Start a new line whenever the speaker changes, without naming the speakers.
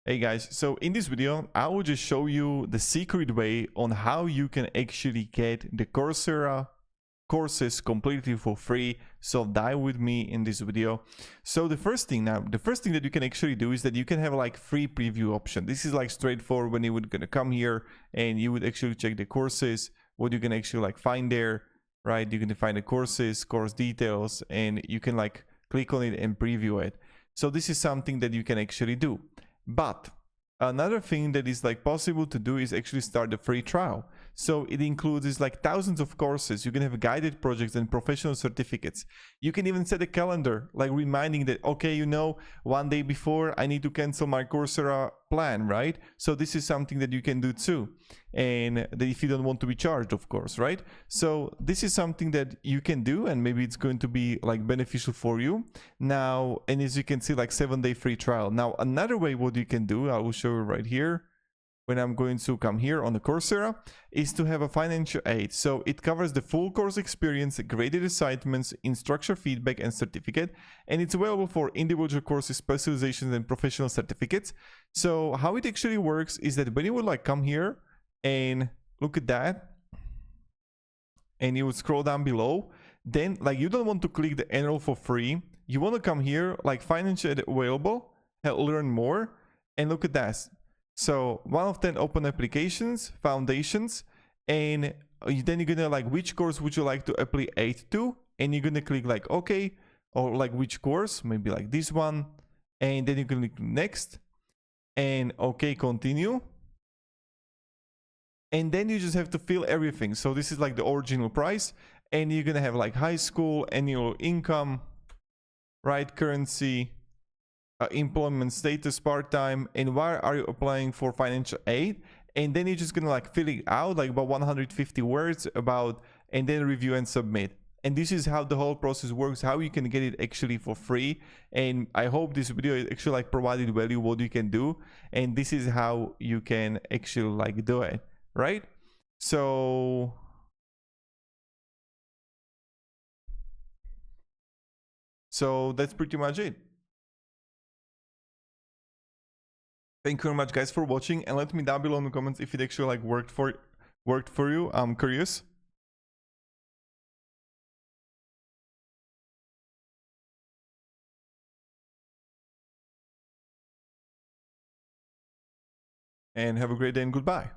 Hey guys, so in this video I will just show you the secret way on how you can actually get the Coursera courses completely for free. So dive with me in this video. So the first thing that you can actually do is that you can have like free preview option. This is like straightforward when you would gonna come here and you would actually check the courses, what you can actually like find there, right? You can find the courses, course details, and you can like click on it and preview it. So this is something that you can actually do. But another thing that is like possible to do is actually start a free trial. So it includes like thousands of courses. You can have guided projects and professional certificates. You can even set a calendar, like reminding that, okay, you know, one day before I need to cancel my Coursera plan, right? So this is something that you can do too. And that if you don't want to be charged, of course, right? So this is something that you can do, and maybe it's going to be like beneficial for you. Now, and as you can see, like 7-day free trial. Now, another way what you can do, I will show you right here, when I'm going to come here on the Coursera, is to have a financial aid. So it covers the full course experience, graded assignments, instructor feedback and certificate, and it's available for individual courses, specializations and professional certificates. So how it actually works is that when you would like come here and look at that, and you would scroll down below, then like you don't want to click the enroll for free. You want to come here, like financial aid available, learn more, and look at that. So 1 of 10 open applications, foundations, and then you're gonna like which course would you like to apply aid to, and you're gonna click like okay, or like which course, maybe like this one, and then you can click next, and okay, continue. And then you just have to fill everything. So this is like the original price, and you're gonna have like high school, annual income, right, currency, employment status, part-time, and why are you applying for financial aid. And then you're just gonna like fill it out, like about 150 words about, and then review and submit. And this is how the whole process works, how you can get it actually for free. And I hope this video actually like provided value what you can do, and this is how you can actually like do it, right? So that's pretty much it. Thank you very much guys for watching, and let me down below in the comments if it actually like worked for you. I'm curious. And have a great day and goodbye.